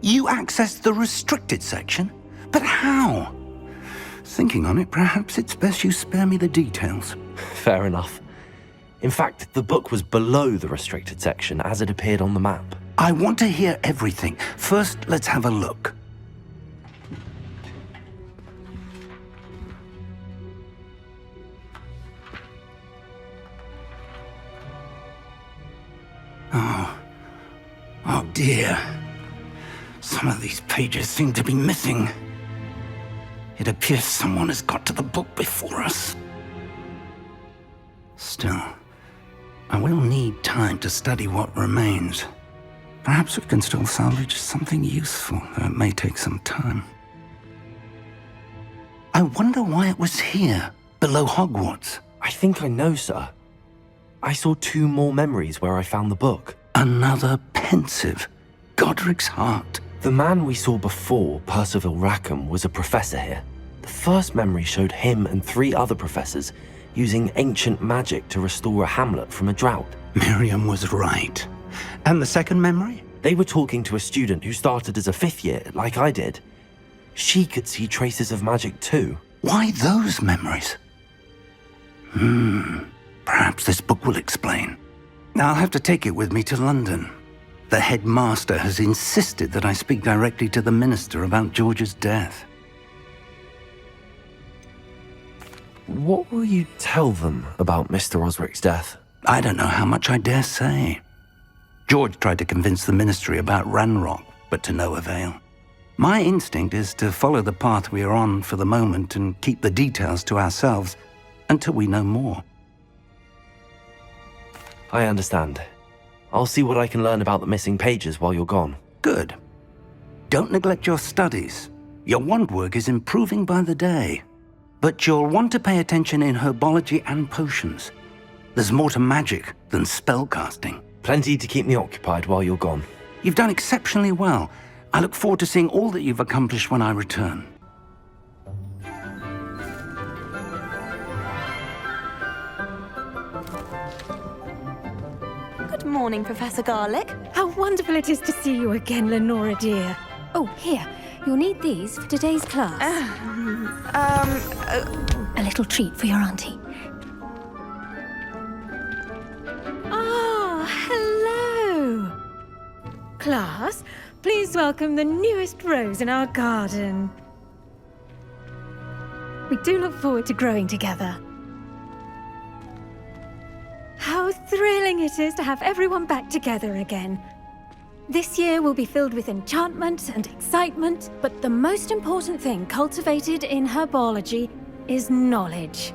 You accessed the restricted section? But how? Thinking on it, perhaps it's best you spare me the details. Fair enough. In fact, the book was below the restricted section as it appeared on the map. I want to hear everything. First, let's have a look. Oh dear. Some of these pages seem to be missing. It appears someone has got to the book before us. Still, I will need time to study what remains. Perhaps we can still salvage something useful, though it may take some time. I wonder why it was here, below Hogwarts. I think I know, sir. I saw 2 more memories where I found the book. Another pensive. Godric's heart. The man we saw before, Percival Rackham, was a professor here. The first memory showed him and 3 other professors using ancient magic to restore a hamlet from a drought. Miriam was right. And the second memory? They were talking to a student who started as a 5th year, like I did. She could see traces of magic too. Why those memories? Perhaps this book will explain. I'll have to take it with me to London. The headmaster has insisted that I speak directly to the minister about George's death. What will you tell them about Mr. Osric's death? I don't know how much I dare say. George tried to convince the ministry about Ranrock, but to no avail. My instinct is to follow the path we are on for the moment and keep the details to ourselves until we know more. I understand. I'll see what I can learn about the missing pages while you're gone. Good. Don't neglect your studies. Your wand work is improving by the day. But you'll want to pay attention in herbology and potions. There's more to magic than spellcasting. Plenty to keep me occupied while you're gone. You've done exceptionally well. I look forward to seeing all that you've accomplished when I return. Good morning, Professor Garlick. How wonderful it is to see you again, Lenora dear. Oh, here. You'll need these for today's class. A little treat for your auntie. Ah, hello. Class, please welcome the newest rose in our garden. We do look forward to growing together. How thrilling it is to have everyone back together again. This year will be filled with enchantment and excitement, but the most important thing cultivated in herbology is knowledge.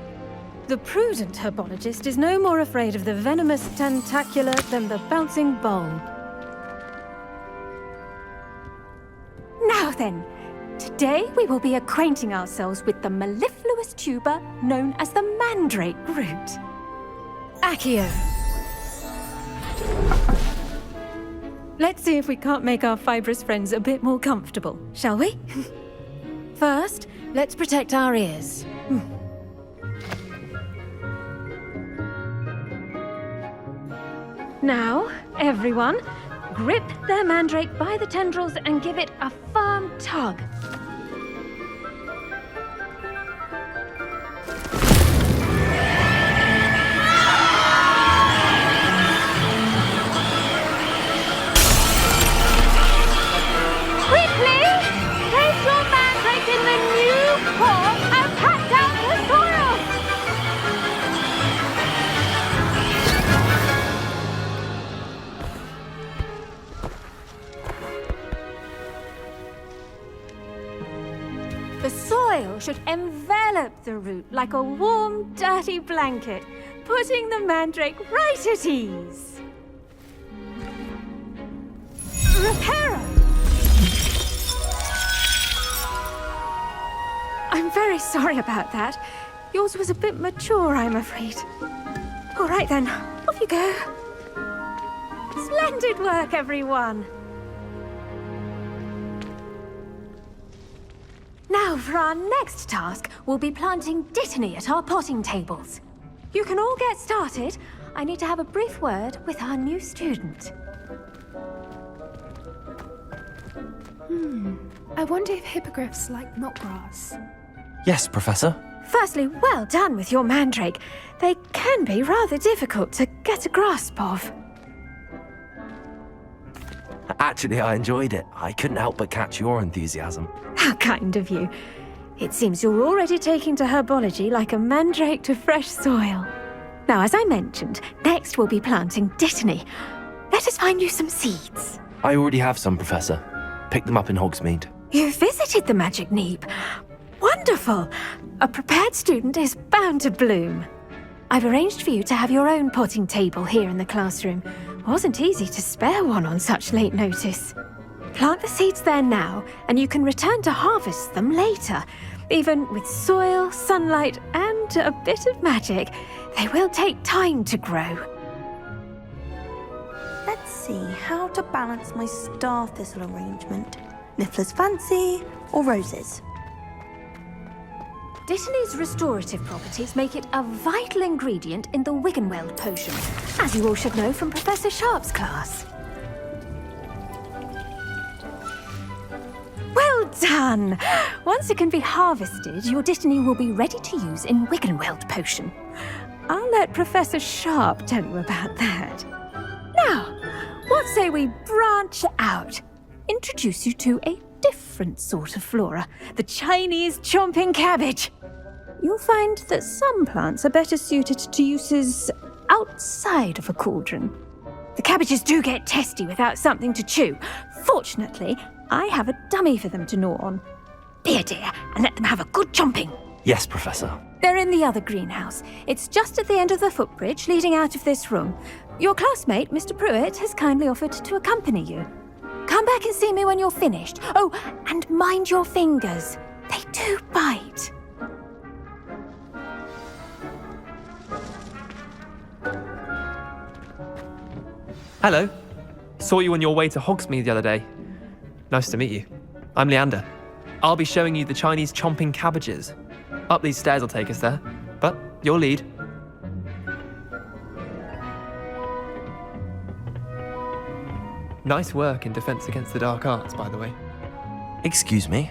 The prudent herbologist is no more afraid of the venomous tentacula than the bouncing bulb. Now then, today we will be acquainting ourselves with the mellifluous tuber known as the mandrake root. Accio. Let's see if we can't make our fibrous friends a bit more comfortable, shall we? First, let's protect our ears. Now, everyone, grip their mandrake by the tendrils and give it a firm tug. The soil should envelop the root like a warm, dirty blanket, putting the mandrake right at ease. Reparo! I'm very sorry about that. Yours was a bit mature, I'm afraid. All right then, off you go. Splendid work, everyone. Now, for our next task, we'll be planting dittany at our potting tables. You can all get started. I need to have a brief word with our new student. I wonder if hippogriffs like milk grass. Yes, Professor. Firstly, well done with your mandrake. They can be rather difficult to get a grasp of. Actually, I enjoyed it. I couldn't help but catch your enthusiasm. How kind of you. It seems you're already taking to herbology like a mandrake to fresh soil. Now, as I mentioned, next we'll be planting dittany. Let us find you some seeds. I already have some, Professor. Picked them up in Hogsmeade. You visited the Magic Neep. Wonderful! A prepared student is bound to bloom. I've arranged for you to have your own potting table here in the classroom. Wasn't easy to spare one on such late notice. Plant the seeds there now, and you can return to harvest them later. Even with soil, sunlight, and a bit of magic, they will take time to grow. Let's see how to balance my star thistle arrangement. Niffler's fancy or roses? Dittany's restorative properties make it a vital ingredient in the Wiggenweld potion, as you all should know from Professor Sharp's class. Well done! Once it can be harvested, your Dittany will be ready to use in Wiggenweld potion. I'll let Professor Sharp tell you about that. Now, what say we branch out? Introduce you to a different sort of flora, the Chinese chomping cabbage. You'll find that some plants are better suited to uses outside of a cauldron. The cabbages do get testy without something to chew. Fortunately, I have a dummy for them to gnaw on. Be a dear and let them have a good chomping. Yes, Professor. They're in the other greenhouse. It's just at the end of the footbridge leading out of this room. Your classmate, Mr. Pruitt, has kindly offered to accompany you. Come back and see me when you're finished. Oh, and mind your fingers. They do bite. Hello. Saw you on your way to Hogsmeade the other day. Nice to meet you. I'm Leander. I'll be showing you the Chinese chomping cabbages. Up these stairs will take us there, but your lead. Nice work in Defense Against the Dark Arts, by the way. Excuse me?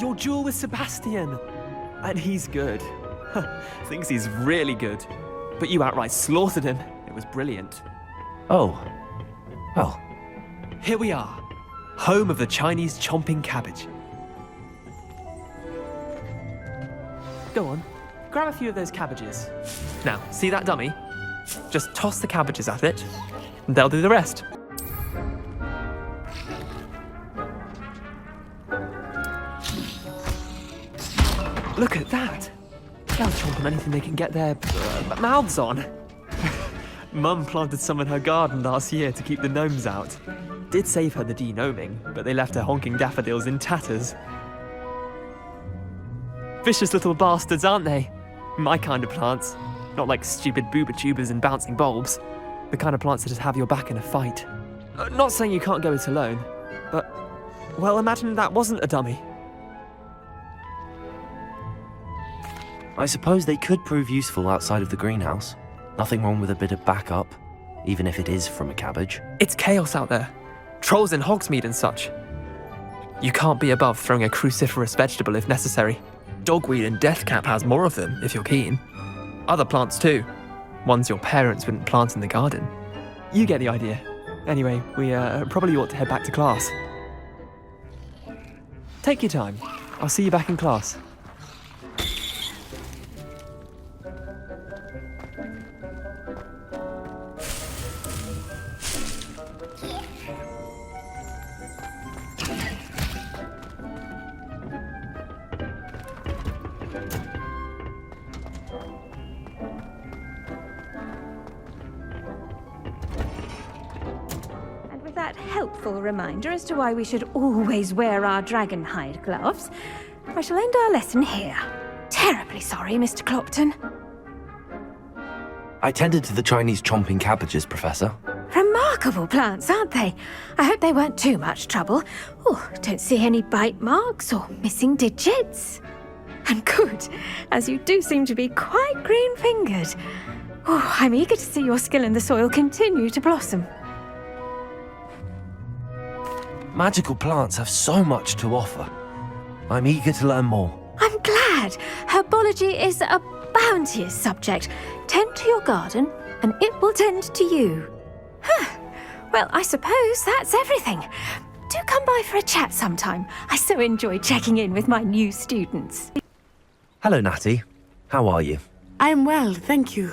Your duel with Sebastian! And he's good. Thinks he's really good. But you outright slaughtered him. It was brilliant. Oh. Well. Here we are. Home of the Chinese chomping cabbage. Go on. Grab a few of those cabbages. Now, see that dummy? Just toss the cabbages at it, and they'll do the rest. Look at that! They'll chomp on anything they can get their mouths on. Mum planted some in her garden last year to keep the gnomes out. Did save her the de-gnoming, but they left her honking daffodils in tatters. Vicious little bastards, aren't they? My kind of plants. Not like stupid booba tubers and bouncing bulbs. The kind of plants that just have your back in a fight. Not saying you can't go it alone, but, well, imagine that wasn't a dummy. I suppose they could prove useful outside of the greenhouse. Nothing wrong with a bit of backup, even if it is from a cabbage. It's chaos out there. Trolls in Hogsmeade and such. You can't be above throwing a cruciferous vegetable if necessary. Dogweed and deathcap has more of them, if you're keen. Other plants too. Ones your parents wouldn't plant in the garden. You get the idea. Anyway, we probably ought to head back to class. Take your time. I'll see you back in class. That helpful reminder as to why we should always wear our dragon hide gloves, I shall end our lesson here. Terribly sorry, Mr. Clopton. I tended to the Chinese chomping cabbages, Professor. Remarkable plants, aren't they? I hope they weren't too much trouble. Oh, don't see any bite marks or missing digits. And good, as you do seem to be quite green-fingered. Oh, I'm eager to see your skill in the soil continue to blossom. Magical plants have so much to offer. I'm eager to learn more. I'm glad. Herbology is a bounteous subject. Tend to your garden, and it will tend to you. Well, I suppose that's everything. Do come by for a chat sometime. I so enjoy checking in with my new students. Hello, Natty. How are you? I'm well, thank you.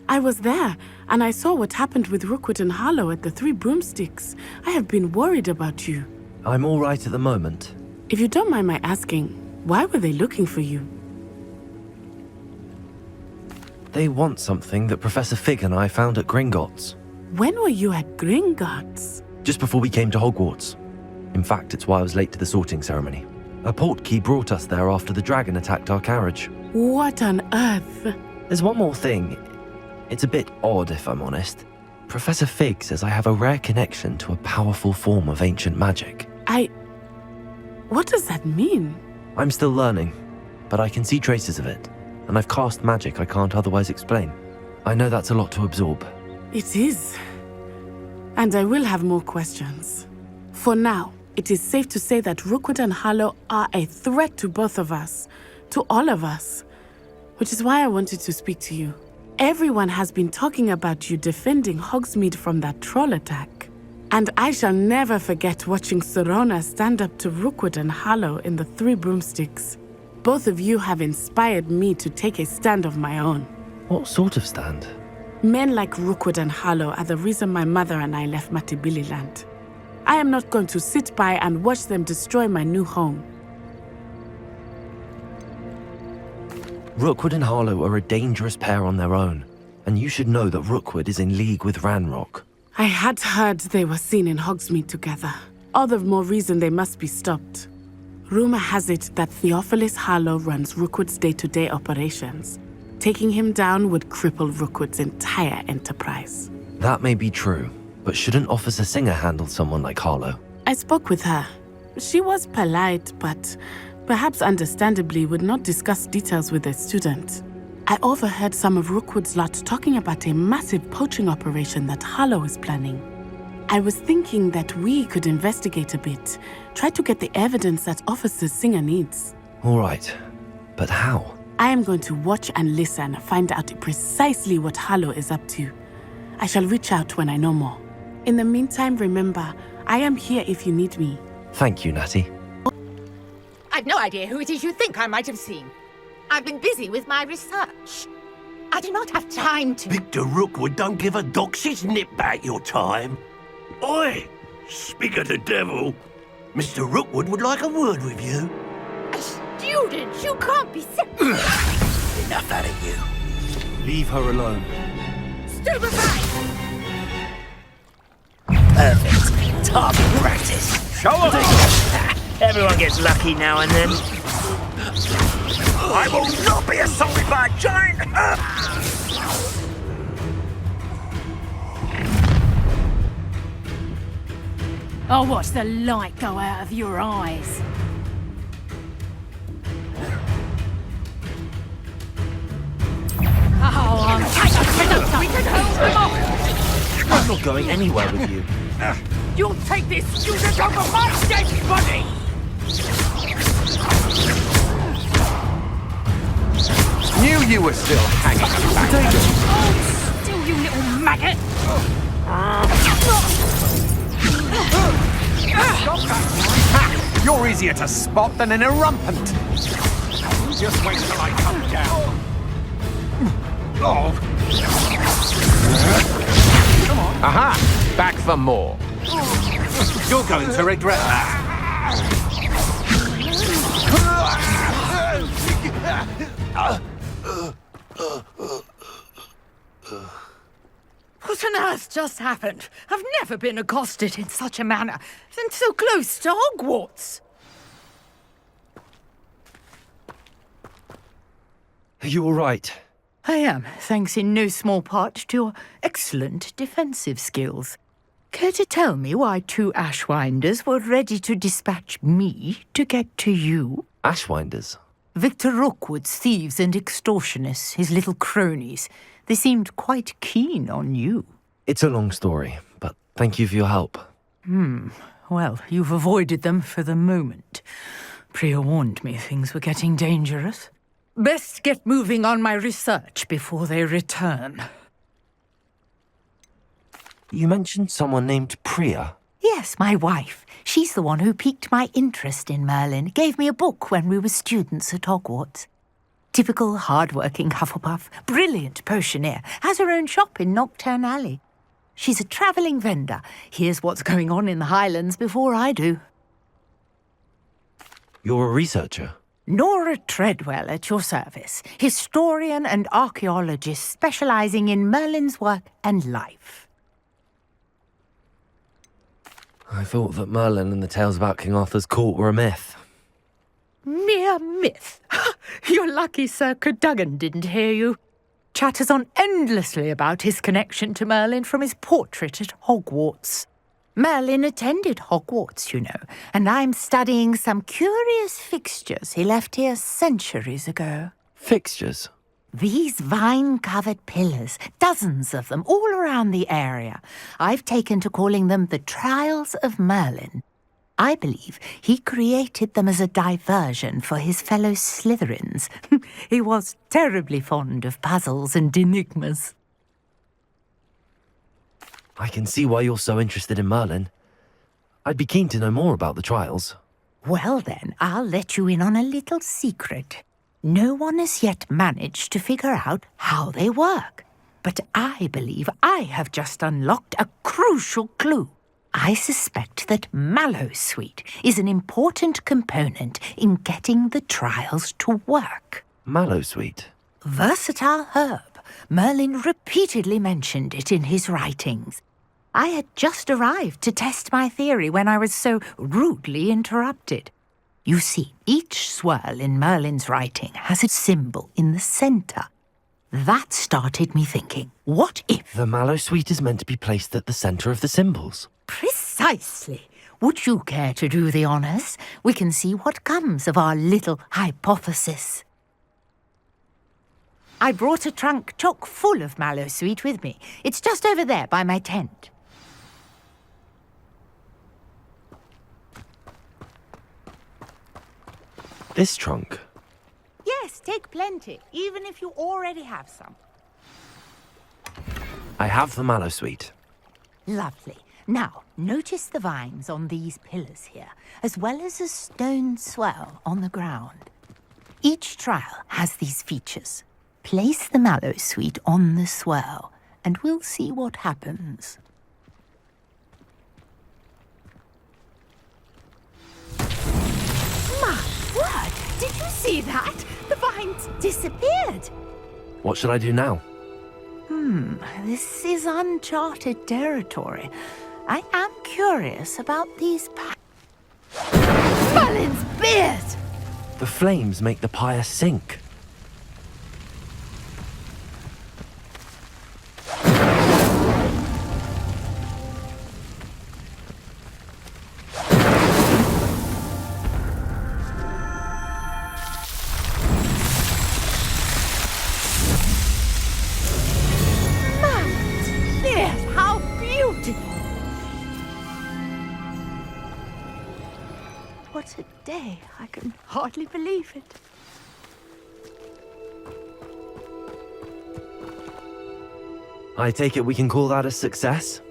I was there, and I saw what happened with Rookwood and Harlow at the Three Broomsticks. I have been worried about you. I'm all right at the moment. If you don't mind my asking, why were they looking for you? They want something that Professor Fig and I found at Gringotts. When were you at Gringotts? Just before we came to Hogwarts. In fact, it's why I was late to the sorting ceremony. A portkey brought us there after the dragon attacked our carriage. What on earth? There's one more thing. It's a bit odd, if I'm honest. Professor Fig says I have a rare connection to a powerful form of ancient magic. What does that mean? I'm still learning, but I can see traces of it, and I've cast magic I can't otherwise explain. I know that's a lot to absorb. It is. And I will have more questions. For now, it is safe to say that Rookwood and Harlow are a threat to both of us, to all of us, which is why I wanted to speak to you. Everyone has been talking about you defending Hogsmeade from that troll attack. And I shall never forget watching Serona stand up to Rookwood and Harlow in the Three Broomsticks. Both of you have inspired me to take a stand of my own. What sort of stand? Men like Rookwood and Harlow are the reason my mother and I left Matibililand. I am not going to sit by and watch them destroy my new home. Rookwood and Harlow are a dangerous pair on their own, and you should know that Rookwood is in league with Ranrock. I had heard they were seen in Hogsmeade together. All the more reason they must be stopped. Rumor has it that Theophilus Harlow runs Rookwood's day-to-day operations. Taking him down would cripple Rookwood's entire enterprise. That may be true, but shouldn't Officer Singer handle someone like Harlow? I spoke with her. She was polite, but perhaps understandably would not discuss details with a student. I overheard some of Rookwood's lot talking about a massive poaching operation that Harlow is planning. I was thinking that we could investigate a bit, try to get the evidence that Officer Singer needs. All right, but how? I am going to watch and listen, find out precisely what Harlow is up to. I shall reach out when I know more. In the meantime, remember, I am here if you need me. Thank you, Natty. I've no idea who it is you think I might have seen. I've been busy with my research. I do not have time to... Victor Rookwood don't give a doxy's nip back your time. Oi! Speak of the devil. Mr. Rookwood would like a word with you. A student? You can't be so... Enough out of you. Leave her alone. Stupefy! Perfect. Target practice. Show off! Everyone gets lucky now and then. I will not be assaulted by a giant herb! I'll watch the light go out of your eyes. Oh, I'm We can hold them off! I'm not going anywhere with you. You'll take this student over my dead body! Knew you were still hanging back. Oh, still, you little maggot! Ha! You're easier to spot than an irrumpant. Just wait till I come down. Oh. Come on. Aha! Back for more. You're going to regret that. What on earth just happened? I've never been accosted in such a manner, and so close to Hogwarts. Are you all right? I am, thanks in no small part to your excellent defensive skills. Care to tell me why two Ashwinders were ready to dispatch me to get to you? Ashwinders? Victor Rookwood's thieves and extortionists, his little cronies. They seemed quite keen on you. It's a long story, but thank you for your help. Well, you've avoided them for the moment. Priya warned me things were getting dangerous. Best get moving on my research before they return. You mentioned someone named Priya. Yes, my wife. She's the one who piqued my interest in Merlin. Gave me a book when we were students at Hogwarts. Typical hard-working Hufflepuff, brilliant potioneer, has her own shop in Knockturn Alley. She's a travelling vendor. Hears what's going on in the Highlands before I do. You're a researcher? Nora Treadwell at your service, historian and archaeologist specialising in Merlin's work and life. I thought that Merlin and the tales about King Arthur's court were a myth. Mere myth. You're lucky Sir Cadogan didn't hear you. Chatters on endlessly about his connection to Merlin from his portrait at Hogwarts. Merlin attended Hogwarts, you know, and I'm studying some curious fixtures he left here centuries ago. Fixtures? These vine-covered pillars, dozens of them, all around the area. I've taken to calling them the Trials of Merlin. I believe he created them as a diversion for his fellow Slytherins. He was terribly fond of puzzles and enigmas. I can see why you're so interested in Merlin. I'd be keen to know more about the trials. Well then, I'll let you in on a little secret. No one has yet managed to figure out how they work. But I believe I have just unlocked a crucial clue. I suspect that Mallowsweet is an important component in getting the trials to work. Mallowsweet? Versatile herb. Merlin repeatedly mentioned it in his writings. I had just arrived to test my theory when I was so rudely interrupted. You see, each swirl in Merlin's writing has a symbol in the centre. That started me thinking, what if... The Mallowsweet is meant to be placed at the centre of the symbols. Precisely. Would you care to do the honours? We can see what comes of our little hypothesis. I brought a trunk chock full of Mallowsweet with me. It's just over there by my tent. This trunk? Yes, take plenty, even if you already have some. I have the Mallowsweet. Lovely. Now, notice the vines on these pillars here, as well as a stone swell on the ground. Each trial has these features. Place the Mallowsweet on the swell, and we'll see what happens. My word! Did you see that? The vines disappeared! What should I do now? This is uncharted territory. I am curious about these Merlin's beard! The flames make the pyre sink. What a day. I can hardly believe it. I take it we can call that a success?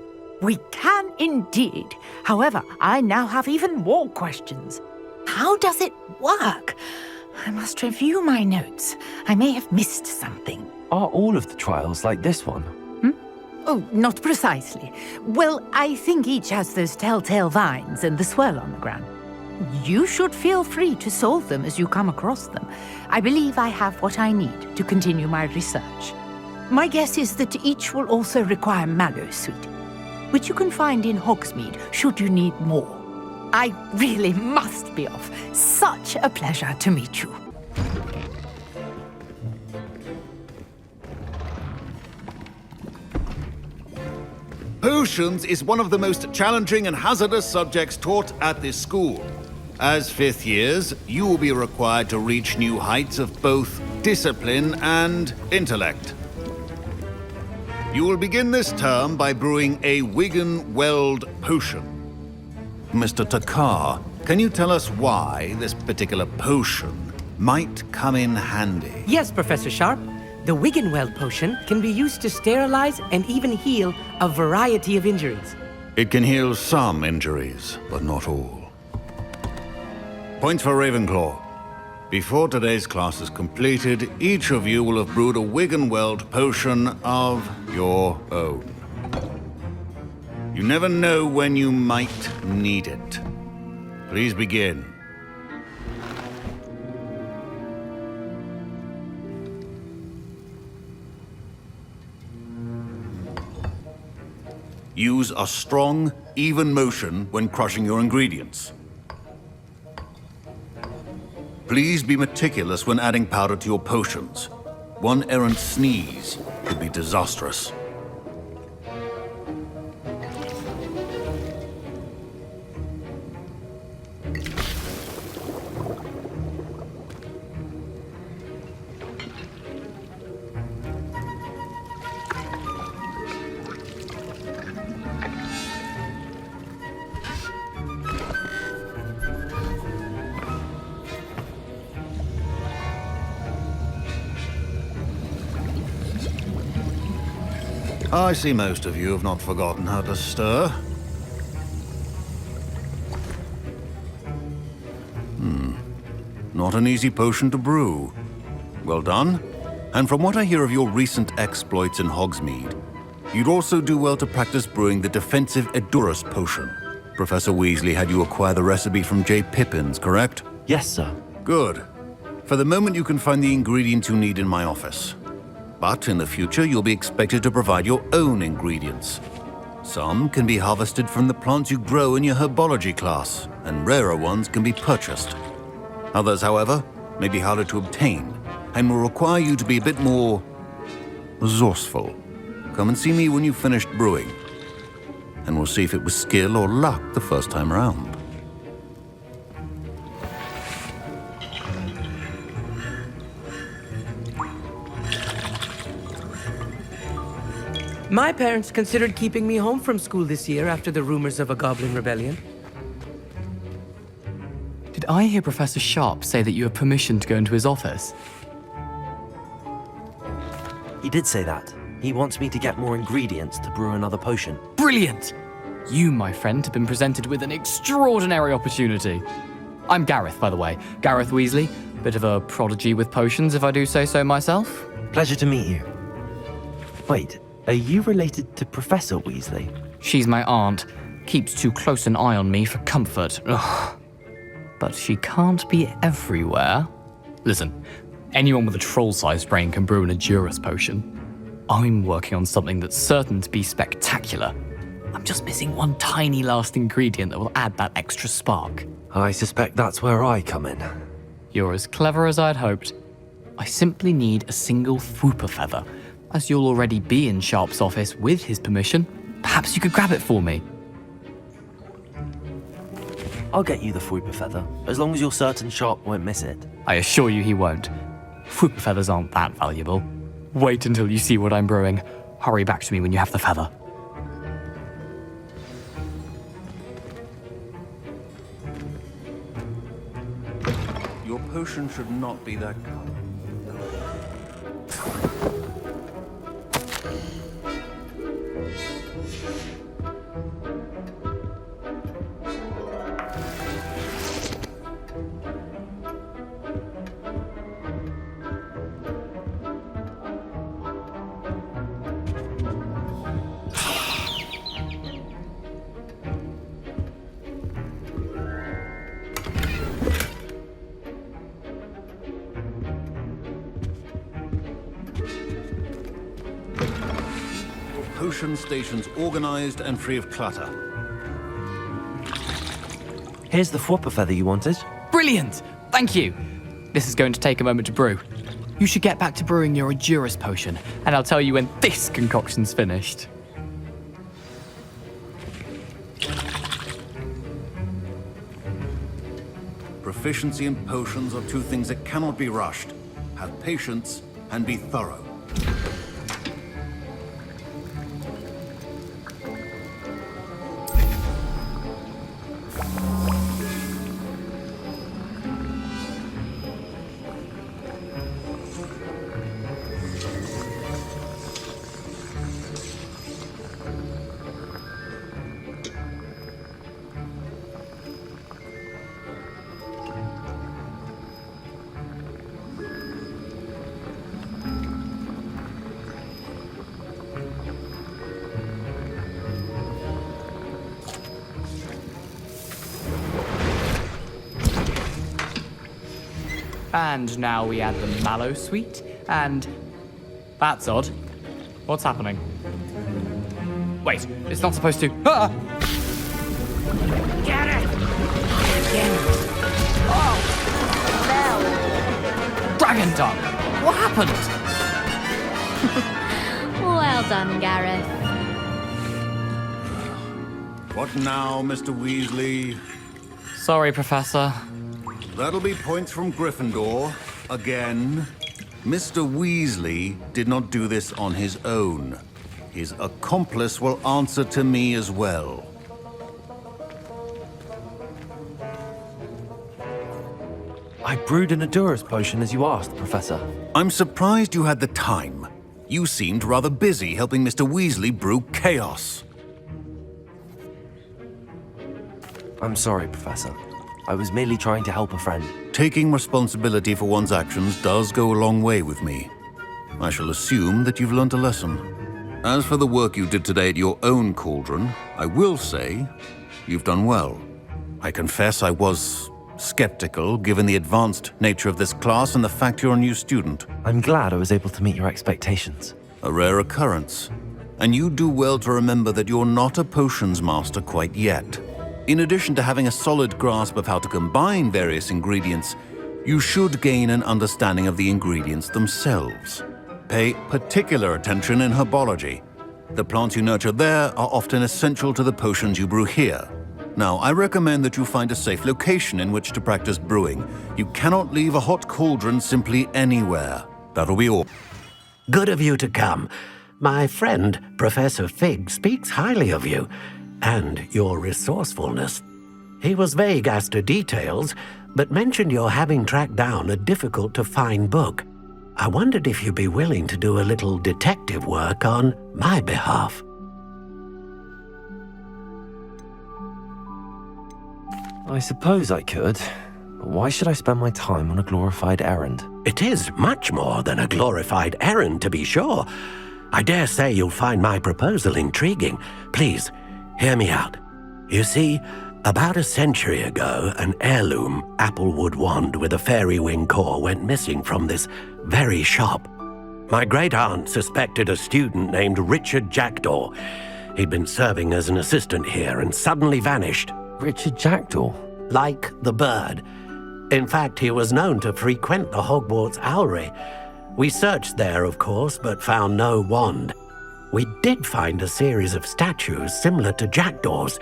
We can indeed. However, I now have even more questions. How does it work? I must review my notes. I may have missed something. Are all of the trials like this one? Oh, not precisely. Well, I think each has those telltale vines and the swirl on the ground. You should feel free to solve them as you come across them. I believe I have what I need to continue my research. My guess is that each will also require Mallowsweet, which you can find in Hogsmeade should you need more. I really must be off. Such a pleasure to meet you. Potions is one of the most challenging and hazardous subjects taught at this school. As fifth years, you will be required to reach new heights of both discipline and intellect. You will begin this term by brewing a Wigan Weld potion. Mr. Takar, can you tell us why this particular potion might come in handy? Yes, Professor Sharp. The Wiggenweld potion can be used to sterilize and even heal a variety of injuries. It can heal some injuries, but not all. Points for Ravenclaw. Before today's class is completed, each of you will have brewed a Wiggenweld potion of your own. You never know when you might need it. Please begin. Use a strong, even motion when crushing your ingredients. Please be meticulous when adding powder to your potions. One errant sneeze could be disastrous. I see most of you have not forgotten how to stir. Not an easy potion to brew. Well done. And from what I hear of your recent exploits in Hogsmeade, you'd also do well to practice brewing the defensive Edurus potion. Professor Weasley had you acquire the recipe from J. Pippins, correct? Yes, sir. Good. For the moment, you can find the ingredients you need in my office. But in the future, you'll be expected to provide your own ingredients. Some can be harvested from the plants you grow in your herbology class, and rarer ones can be purchased. Others, however, may be harder to obtain, and will require you to be a bit more resourceful. Come and see me when you've finished brewing, and we'll see if it was skill or luck the first time around. My parents considered keeping me home from school this year after the rumors of a goblin rebellion. Did I hear Professor Sharp say that you have permission to go into his office? He did say that. He wants me to get more ingredients to brew another potion. Brilliant! You, my friend, have been presented with an extraordinary opportunity. I'm Gareth, by the way. Gareth Weasley. Bit of a prodigy with potions, if I do say so myself. Pleasure to meet you. Wait, are you related to Professor Weasley? She's my aunt. Keeps too close an eye on me for comfort. Ugh. But she can't be everywhere. Listen, anyone with a troll-sized brain can brew an Edurus potion. I'm working on something that's certain to be spectacular. I'm just missing one tiny last ingredient that will add that extra spark. I suspect that's where I come in. You're as clever as I'd hoped. I simply need a single Fwooper feather. As you'll already be in Sharp's office with his permission, perhaps you could grab it for me. I'll get you the Fwooper feather, as long as you're certain Sharp won't miss it. I assure you he won't. Fwooper feathers aren't that valuable. Wait until you see what I'm brewing. Hurry back to me when you have the feather. Your potion should not be that color. Potion stations organized and free of clutter. Here's the Fwooper feather you wanted. Brilliant! Thank you! This is going to take a moment to brew. You should get back to brewing your Edurus potion, and I'll tell you when this concoction's finished. Proficiency in potions are two things that cannot be rushed. Have patience and be thorough. And now we add the mallow sweet, and... That's odd. What's happening? Wait, it's not supposed to... Ah! Get it! Again. Oh! Dragon tongue! What happened? Well done, Gareth. What now, Mr. Weasley? Sorry, Professor. That'll be points from Gryffindor. Again. Mr. Weasley did not do this on his own. His accomplice will answer to me as well. I brewed an Adurus potion as you asked, Professor. I'm surprised you had the time. You seemed rather busy helping Mr. Weasley brew chaos. I'm sorry, Professor. I was merely trying to help a friend. Taking responsibility for one's actions does go a long way with me. I shall assume that you've learnt a lesson. As for the work you did today at your own cauldron, I will say you've done well. I confess I was skeptical, given the advanced nature of this class and the fact you're a new student. I'm glad I was able to meet your expectations. A rare occurrence. And you do well to remember that you're not a potions master quite yet. In addition to having a solid grasp of how to combine various ingredients, you should gain an understanding of the ingredients themselves. Pay particular attention in herbology. The plants you nurture there are often essential to the potions you brew here. Now, I recommend that you find a safe location in which to practice brewing. You cannot leave a hot cauldron simply anywhere. That'll be all. Good of you to come. My friend, Professor Fig, speaks highly of you and your resourcefulness. He was vague as to details, but mentioned your having tracked down a difficult-to-find book. I wondered if you'd be willing to do a little detective work on my behalf. I suppose I could, but why should I spend my time on a glorified errand? It is much more than a glorified errand, to be sure. I dare say you'll find my proposal intriguing. Please, hear me out. You see, about a century ago, an heirloom applewood wand with a fairy wing core went missing from this very shop. My great-aunt suspected a student named Richard Jackdaw. He'd been serving as an assistant here and suddenly vanished. Richard Jackdaw? Like the bird. In fact, he was known to frequent the Hogwarts Owlery. We searched there, of course, but found no wand. We did find a series of statues similar to Jackdaw's.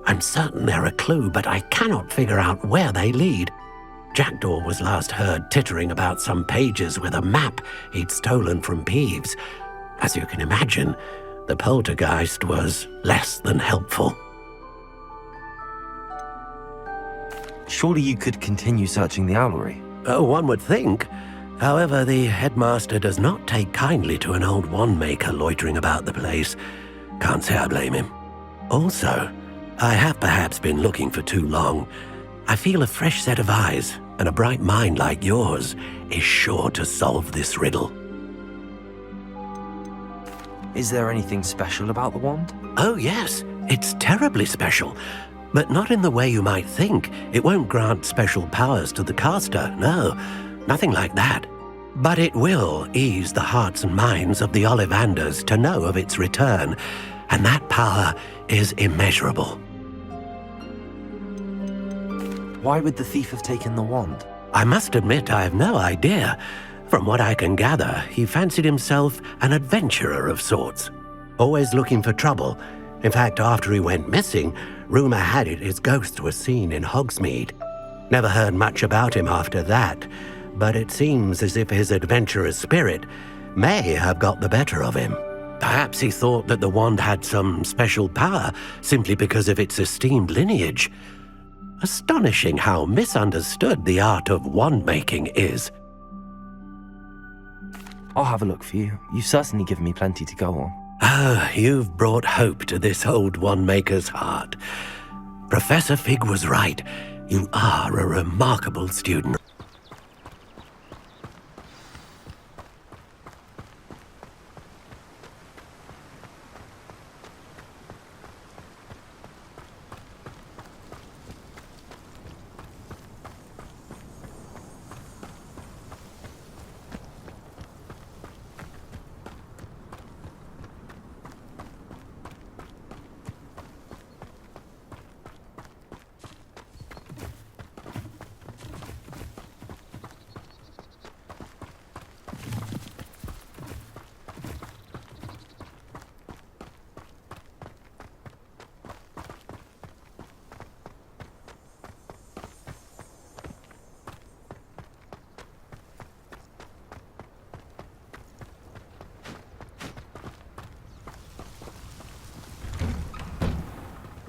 I'm certain they're a clue, but I cannot figure out where they lead. Jackdaw was last heard tittering about some pages with a map he'd stolen from Peeves. As you can imagine, the poltergeist was less than helpful. Surely you could continue searching the owlery. Oh, one would think. However, the headmaster does not take kindly to an old wand maker loitering about the place. Can't say I blame him. Also, I have perhaps been looking for too long. I feel a fresh set of eyes and a bright mind like yours is sure to solve this riddle. Is there anything special about the wand? Oh yes, it's terribly special. But not in the way you might think. It won't grant special powers to the caster, no. Nothing like that. But it will ease the hearts and minds of the Ollivanders to know of its return, and that power is immeasurable. Why would the thief have taken the wand? I must admit I have no idea. From what I can gather, he fancied himself an adventurer of sorts. Always looking for trouble. In fact, after he went missing, rumor had it his ghost was seen in Hogsmeade. Never heard much about him after that, but it seems as if his adventurous spirit may have got the better of him. Perhaps he thought that the wand had some special power simply because of its esteemed lineage. Astonishing how misunderstood the art of wand-making is. I'll have a look for you. You've certainly given me plenty to go on. Ah, you've brought hope to this old wand-maker's heart. Professor Fig was right. You are a remarkable student.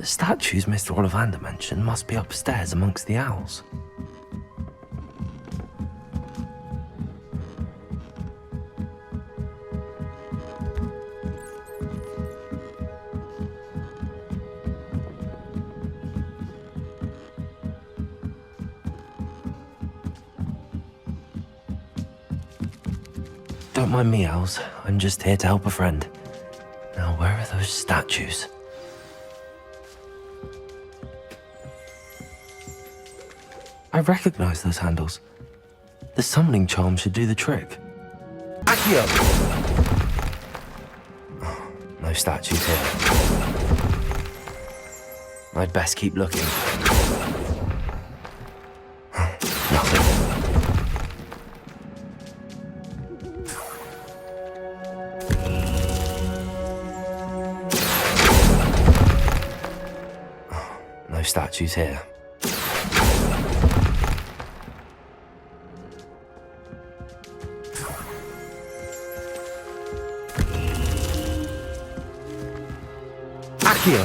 The statues Mr. Ollivander mentioned must be upstairs amongst the owls. Don't mind me, owls. I'm just here to help a friend. Now, where are those statues? I recognize those handles. The summoning charm should do the trick. Accio! Oh, no statues here. I'd best keep looking. Nothing. No statues here. Accio!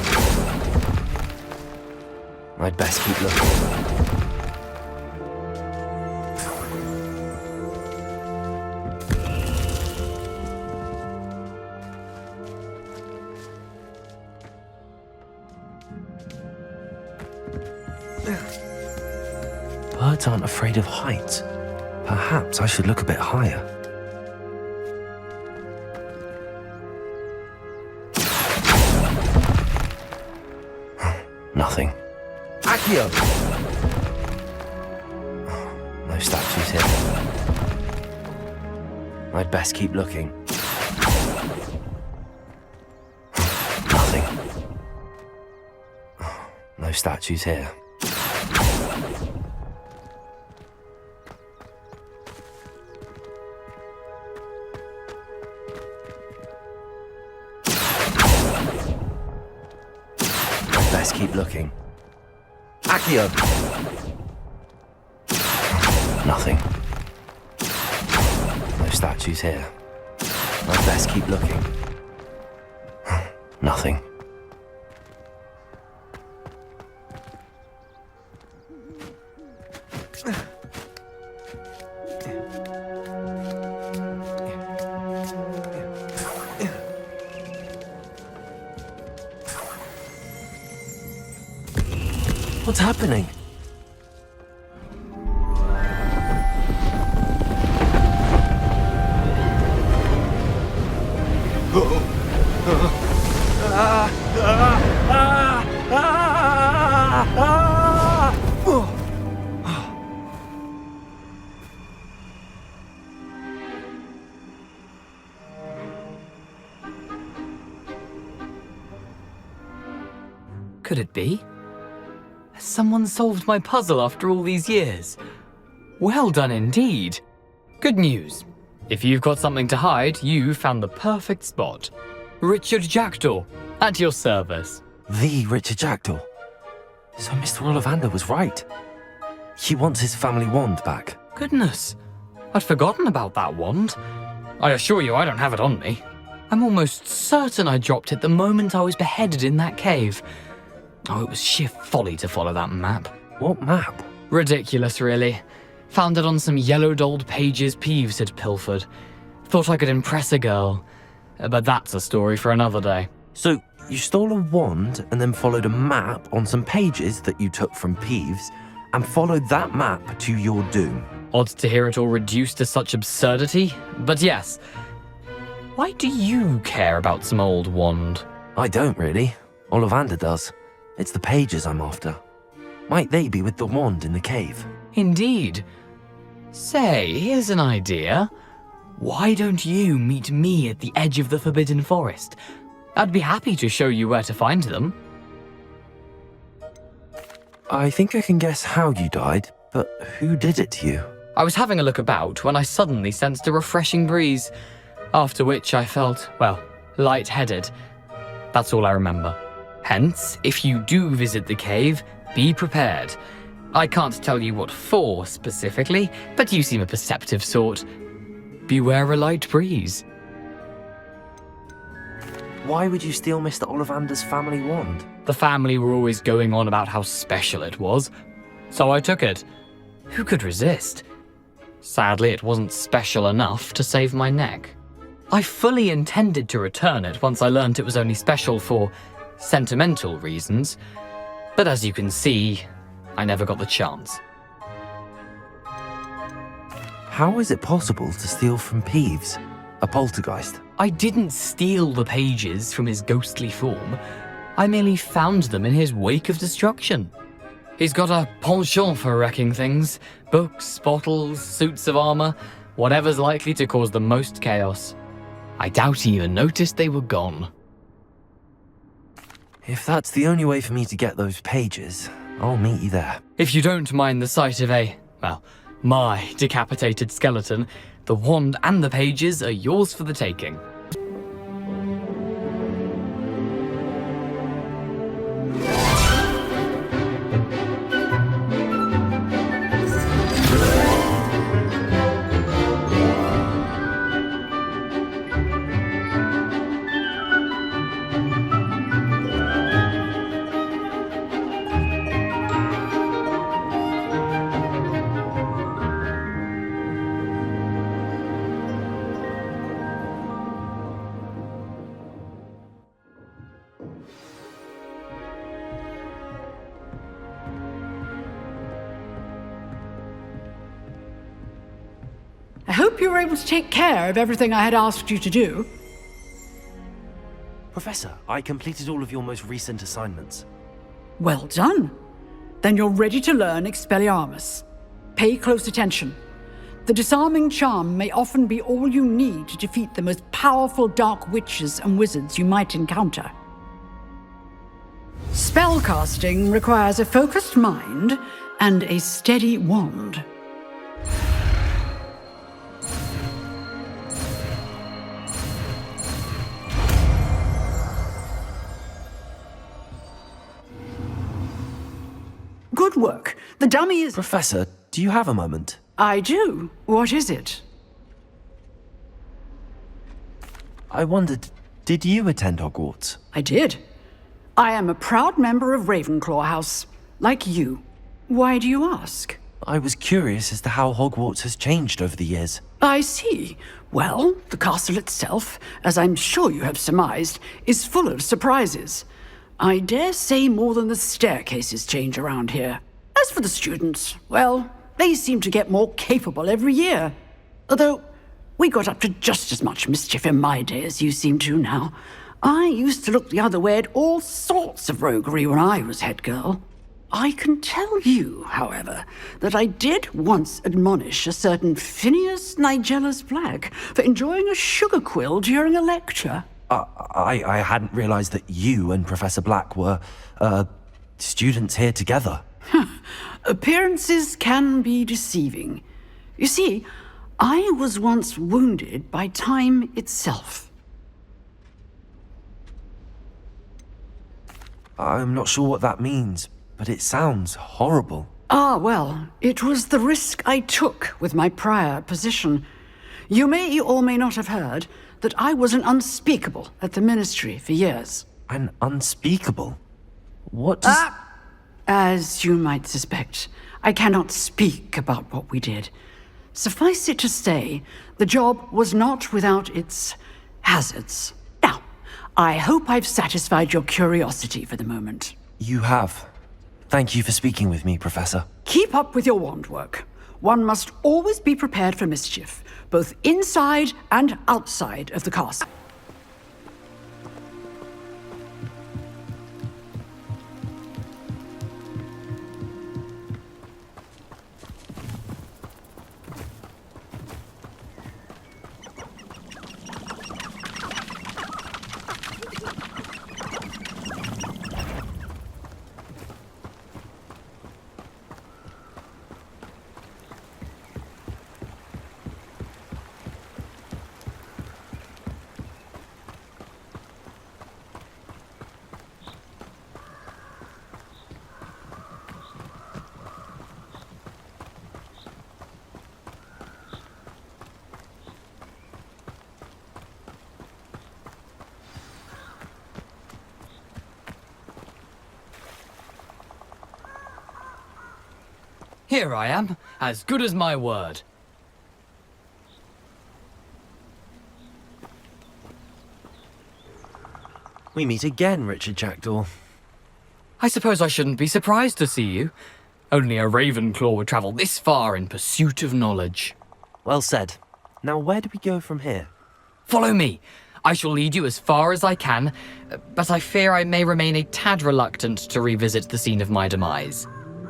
I'd best keep looking. Birds aren't afraid of heights. Perhaps I should look a bit higher. Nothing. Accio! No statues here. I'd best keep looking. Nothing. No statues here. Best keep looking. Accio! Nothing. No statues here. I'd best keep looking. Nothing. What's happening? Could it be? Has someone solved my puzzle after all these years? Well done indeed. Good news. If you've got something to hide, you found the perfect spot. Richard Jackdaw, at your service. The Richard Jackdaw. So Mr. Ollivander was right. He wants his family wand back. Goodness, I'd forgotten about that wand. I assure you I don't have it on me. I'm almost certain I dropped it the moment I was beheaded in that cave. Oh, it was sheer folly to follow that map. What map? Ridiculous, really. Found it on some yellowed old pages Peeves had pilfered. Thought I could impress a girl. But that's a story for another day. So, you stole a wand and then followed a map on some pages that you took from Peeves and followed that map to your doom. Odd to hear it all reduced to such absurdity, but yes. Why do you care about some old wand? I don't really. Ollivander does. It's the pages I'm after. Might they be with the wand in the cave? Indeed. Say, here's an idea. Why don't you meet me at the edge of the Forbidden Forest? I'd be happy to show you where to find them. I think I can guess how you died, but who did it to you? I was having a look about when I suddenly sensed a refreshing breeze, after which I felt, well, lightheaded. That's all I remember. Hence, if you do visit the cave, be prepared. I can't tell you what for specifically, but you seem a perceptive sort. Beware a light breeze. Why would you steal Mr. Ollivander's family wand? The family were always going on about how special it was, so I took it. Who could resist? Sadly, it wasn't special enough to save my neck. I fully intended to return it once I learned it was only special for sentimental reasons, but as you can see, I never got the chance. How is it possible to steal from Peeves, a poltergeist? I didn't steal the pages from his ghostly form. I merely found them in his wake of destruction. He's got a penchant for wrecking things. Books, bottles, suits of armor, whatever's likely to cause the most chaos. I doubt he even noticed they were gone. If that's the only way for me to get those pages, I'll meet you there. If you don't mind the sight of my decapitated skeleton, the wand and the pages are yours for the taking. I hope you were able to take care of everything I had asked you to do. Professor, I completed all of your most recent assignments. Well done. Then you're ready to learn Expelliarmus. Pay close attention. The disarming charm may often be all you need to defeat the most powerful dark witches and wizards you might encounter. Spellcasting requires a focused mind and a steady wand. Good work. The dummy is... Professor, do you have a moment? I do. What is it? I wondered, did you attend Hogwarts? I did. I am a proud member of Ravenclaw House, like you. Why do you ask? I was curious as to how Hogwarts has changed over the years. I see. Well, the castle itself, as I'm sure you have surmised, is full of surprises. I dare say more than the staircases change around here. As for the students, well, they seem to get more capable every year. Although, we got up to just as much mischief in my day as you seem to now. I used to look the other way at all sorts of roguery when I was head girl. I can tell you, however, that I did once admonish a certain Phineas Nigellus Black for enjoying a sugar quill during a lecture. I hadn't realized that you and Professor Black were, students here together. Appearances can be deceiving. You see, I was once wounded by time itself. I'm not sure what that means, but it sounds horrible. Ah, well, it was the risk I took with my prior position. You may or may not have heard that I was an unspeakable at the Ministry for years. An unspeakable? What does... As you might suspect, I cannot speak about what we did. Suffice it to say, the job was not without its hazards. Now, I hope I've satisfied your curiosity for the moment. You have. Thank you for speaking with me, Professor. Keep up with your wand work. One must always be prepared for mischief, both inside and outside of the castle. Here I am, as good as my word. We meet again, Richard Jackdaw. I suppose I shouldn't be surprised to see you. Only a Ravenclaw would travel this far in pursuit of knowledge. Well said. Now where do we go from here? Follow me. I shall lead you as far as I can, but I fear I may remain a tad reluctant to revisit the scene of my demise.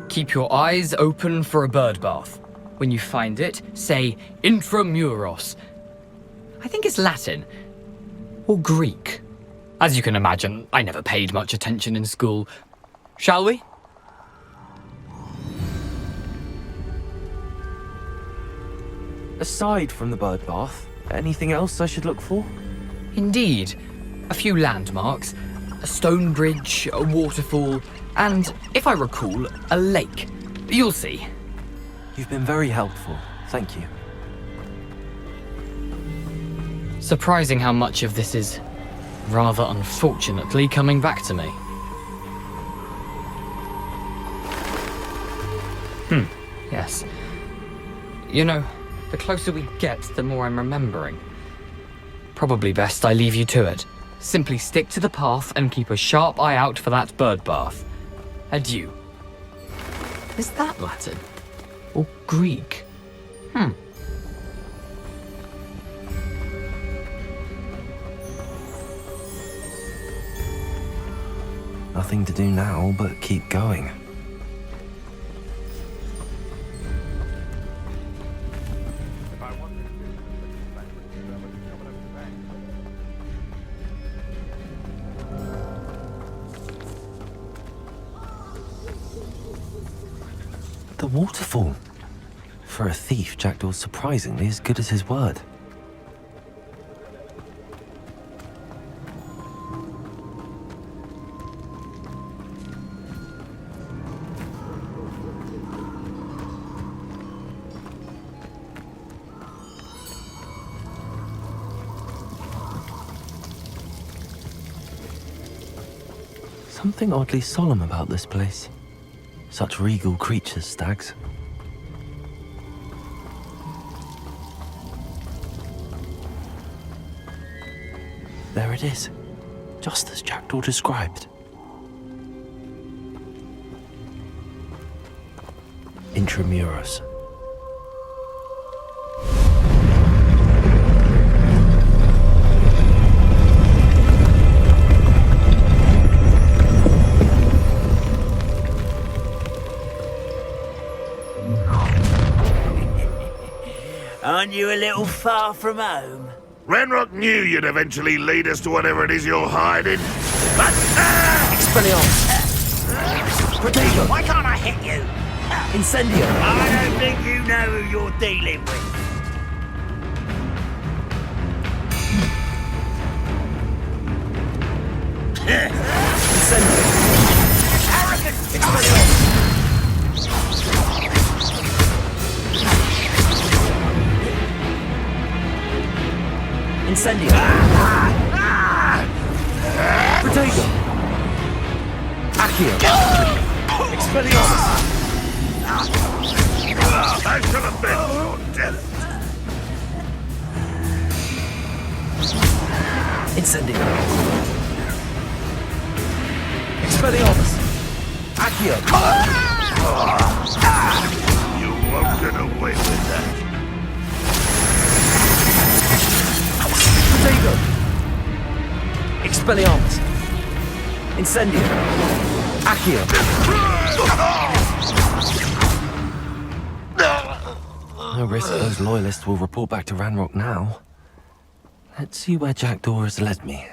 Keep your eyes open for a bird bath. When you find it, say intramuros. I think it's Latin. Or Greek. As you can imagine, I never paid much attention in school. Shall we? Aside from the bird bath, anything else I should look for? Indeed. A few landmarks, a stone bridge, a waterfall, and, if I recall, a lake. You'll see. You've been very helpful. Thank you. Surprising how much of this is, rather unfortunately, coming back to me. Yes. You know, the closer we get, the more I'm remembering. Probably best I leave you to it. Simply stick to the path and keep a sharp eye out for that bird bath. Adieu. Is that Latin? Or Greek? Nothing to do now but keep going. The waterfall. For a thief, Jackdaw's surprisingly as good as his word. Something oddly solemn about this place. Such regal creatures, stags. There it is, just as Jackdaw described. Intramuros. Aren't you a little far from home? Ranrock knew you'd eventually lead us to whatever it is you're hiding. Expelliarmus! Potato! Why can't I hit you? Incendio! I don't think you know who you're dealing with. Incendio! Arrogant! Expelliarmus! Incendio! Potato! Accio! Expelliarmus! I should have been your death. Incendio! Expelliarmus! Accio! You won't get away with that. Potato! Expelliarmus! Incendio! Accio! No risk those loyalists will report back to Ranrock now. Let's see where Jackdaw has led me.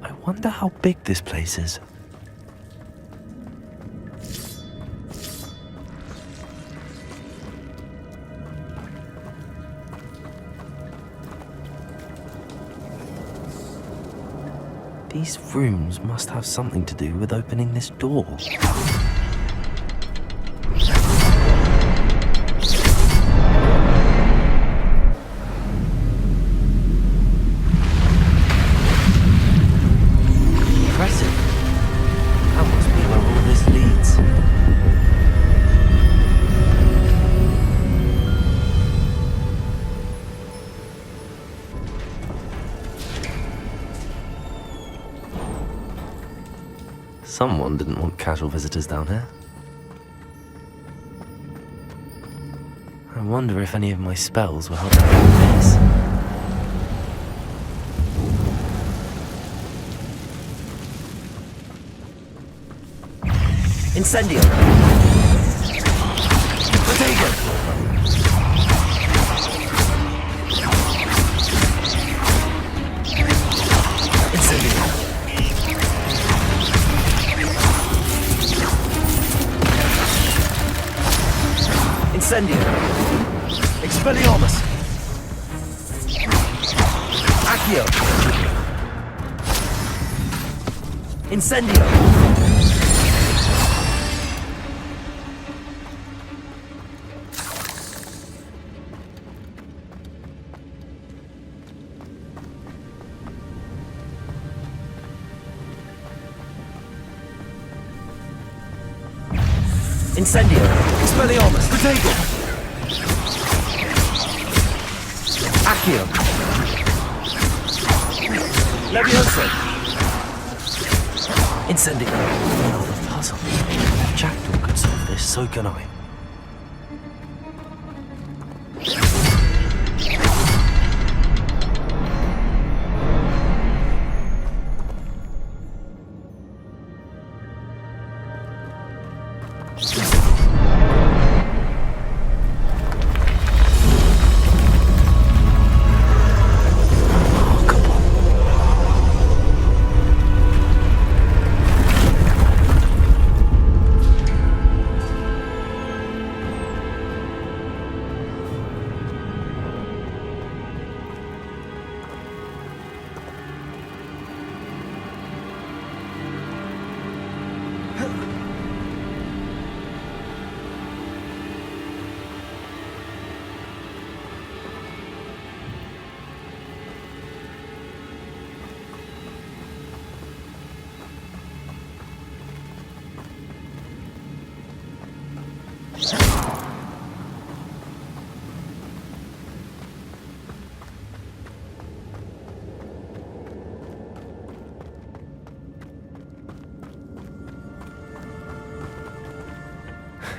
I wonder how big this place is. These rooms must have something to do with opening this door. Someone didn't want casual visitors down here. I wonder if any of my spells will help out with this. Incendio! Potato! Incendio! Incendio! Expelliarmus! Accio! Incendio! Incendio! Expelliarmus! Potato! Accio! Levioso! Incendio! Another puzzle. If Jackdaw could solve this, so can I.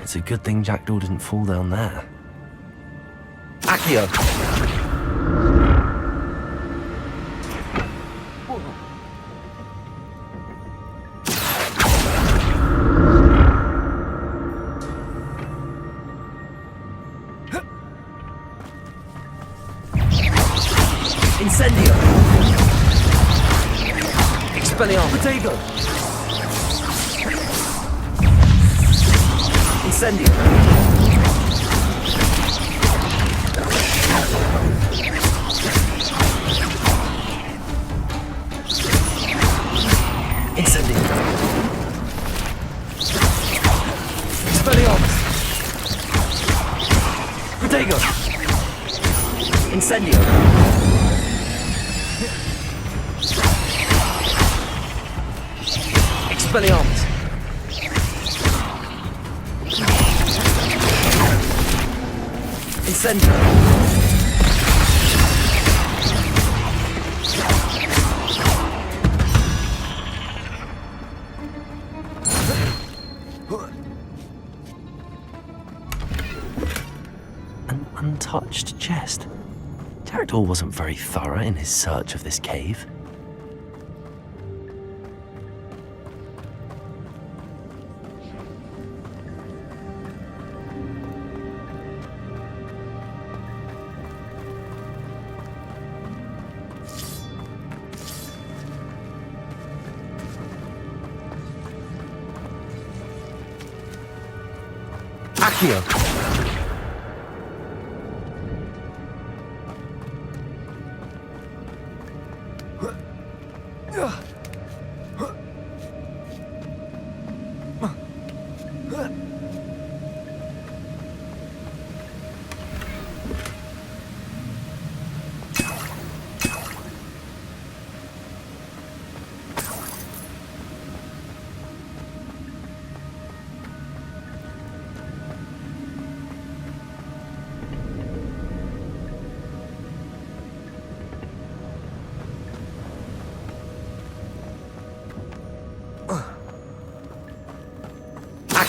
It's a good thing Jackdaw didn't fall down there. Accio! Incendio! Expelliarmus! Potato! Incendio! Incendio! Expelliarmus! Potato! Incendio! Expelliarmus! Incendio! An untouched chest. Jackdaw wasn't very thorough in his search of this cave. Accio!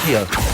Accio.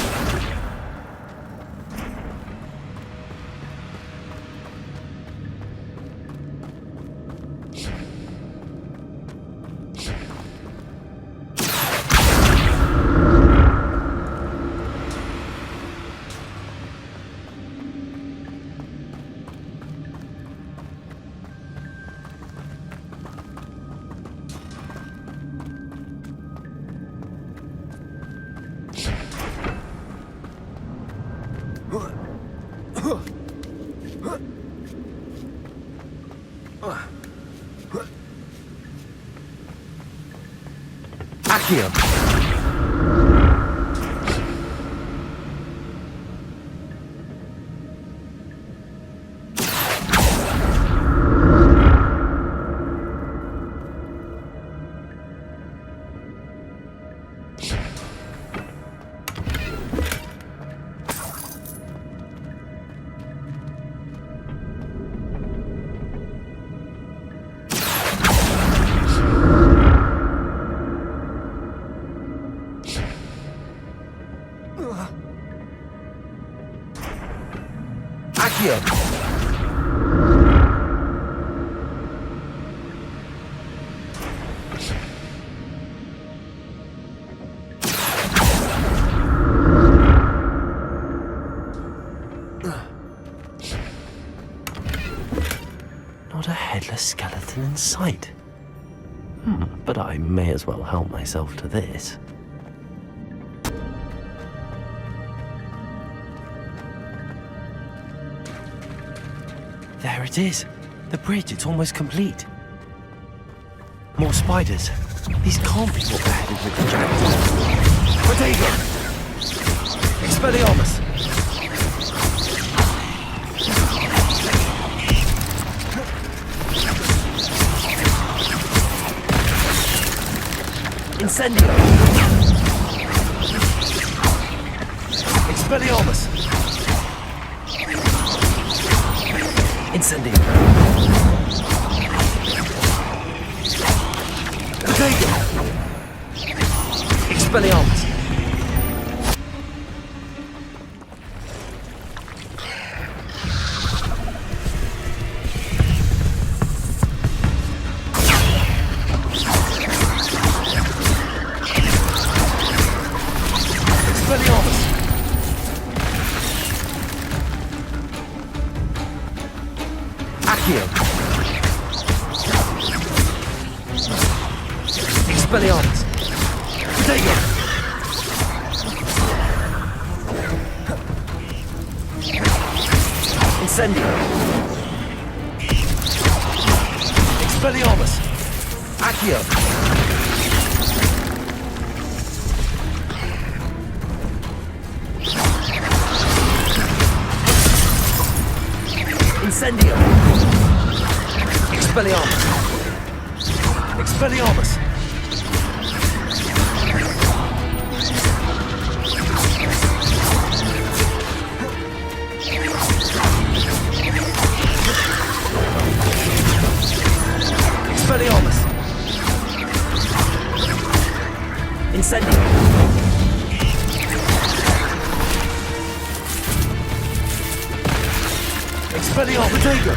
Accio. Not a headless skeleton in sight. But I may as well help myself to this. There it is. The bridge, it's almost complete. More spiders. These can't be what they're headed with the Jackdaw. Potato! Expelliarmus! Incendio! Expelliarmus! Incendio! Potato! Expelliarmus! Expelliarmus! Potato! Incendio! Expelliarmus! Accio! Incendio! Expelliarmus! Expelliarmus! Expelliarmus! Incendio! Expelliarmus! Potato!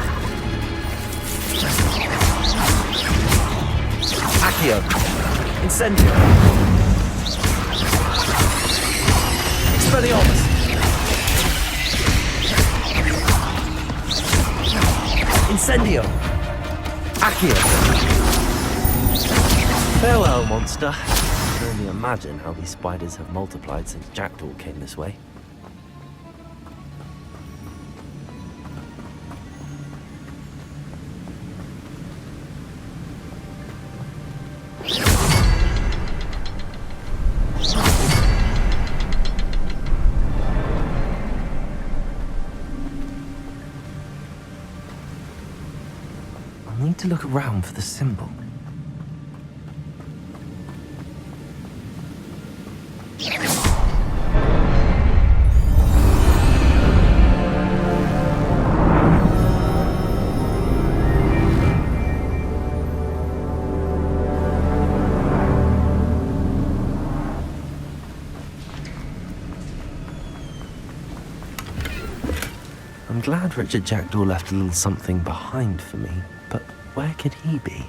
Accio! Incendio! Expelliarmus! Incendio! Accio! Farewell, monster. I can only imagine how these spiders have multiplied since Jackdaw came this way. I need to look around for the symbol. glad Richard Jackdaw left a little something behind for me, but where could he be?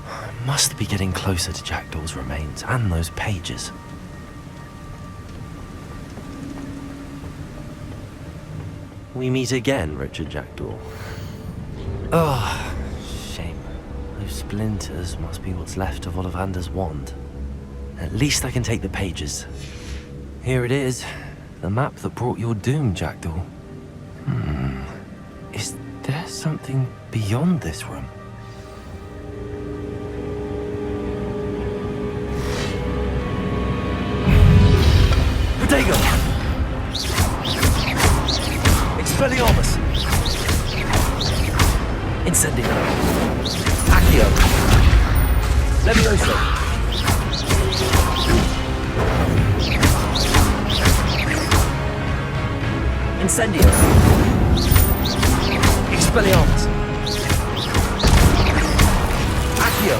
I must be getting closer to Jackdaw's remains and those pages. We meet again, Richard Jackdaw. Oh, shame. Those splinters must be what's left of Ollivander's wand. At least I can take the pages. Here it is, the map that brought your doom, Jackdaw. Is there something beyond this room? Protego! Expelliarmus! Incendio! Accio! Levioso! Incendio! Expelliarmus! Accio!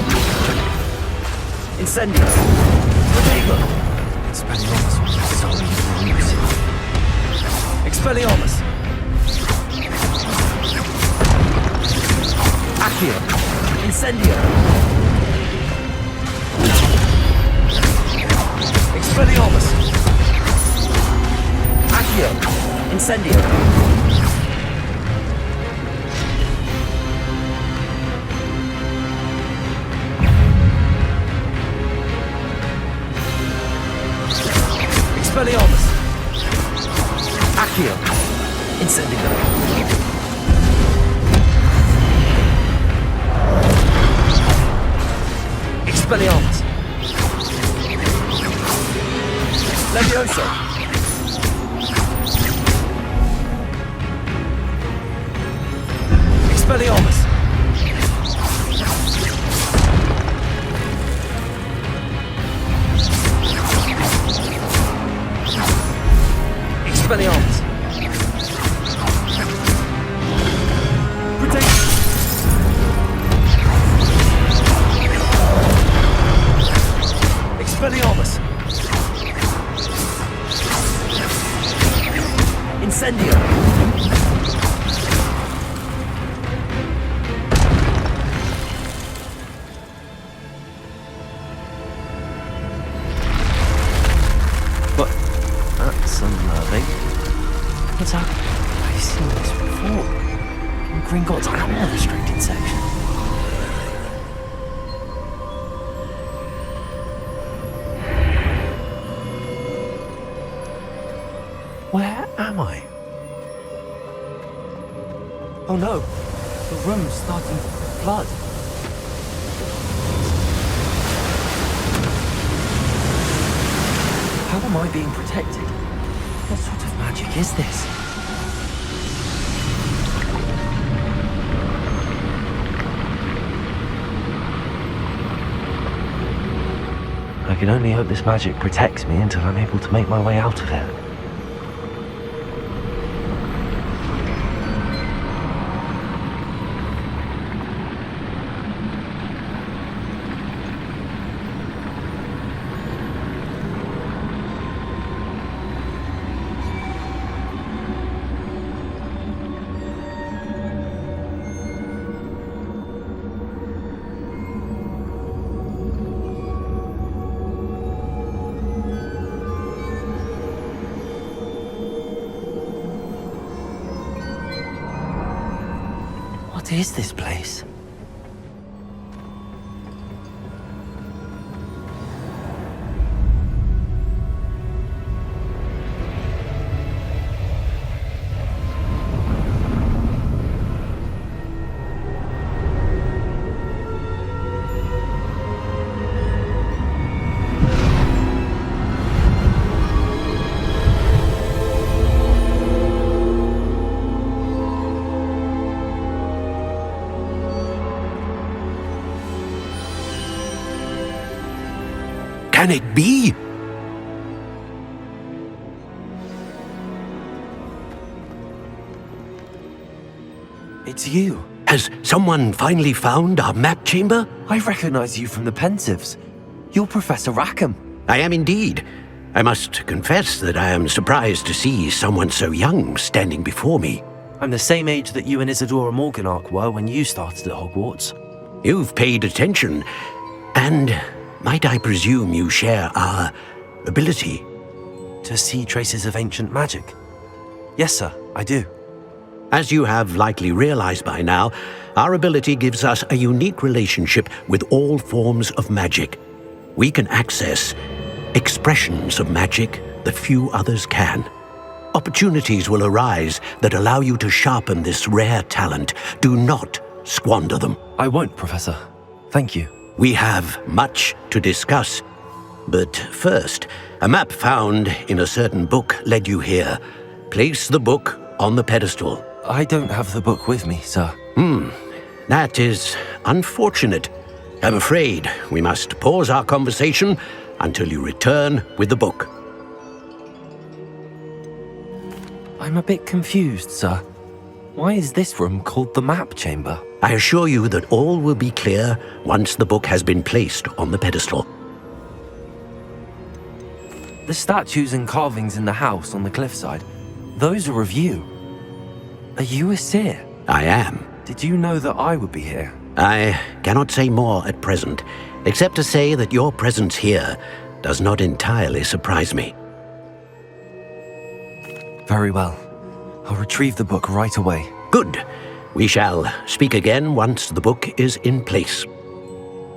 Incendio! Protego! Expelliarmus was so elusive. Expelliarmus! Accio! Incendio! Expelliarmus! Accio! Incendio! Expelliarmus! Accio! Incendio! Expelliarmus! Levioso! Expelliarmus! Expelliarmus! Protect! Expelliarmus! Incendio! But that's unnerving. What's happened? I've seen this before. In Gringotts ammo restricted section. Where am I? Oh no, the room's starting to flood. How am I being protected? What sort of magic is this? I can only hope this magic protects me until I'm able to make my way out of here. What is this place? Can it be? It's you. Has someone finally found our map chamber? I recognize you from the Pensives. You're Professor Rackham. I am indeed. I must confess that I am surprised to see someone so young standing before me. I'm the same age that you and Isadora Morganach were when you started at Hogwarts. You've paid attention, and might I presume you share our ability? To see traces of ancient magic? Yes, sir, I do. As you have likely realized by now, our ability gives us a unique relationship with all forms of magic. We can access expressions of magic that few others can. Opportunities will arise that allow you to sharpen this rare talent. Do not squander them. I won't, Professor. Thank you. We have much to discuss. But first, a map found in a certain book led you here. Place the book on the pedestal. I don't have the book with me, sir. That is unfortunate. I'm afraid we must pause our conversation until you return with the book. I'm a bit confused, sir. Why is this room called the map chamber? I assure you that all will be clear once the book has been placed on the pedestal. The statues and carvings in the house on the cliffside, those are of you. Are you a seer? I am. Did you know that I would be here? I cannot say more at present, except to say that your presence here does not entirely surprise me. Very well. I'll retrieve the book right away. Good. We shall speak again once the book is in place.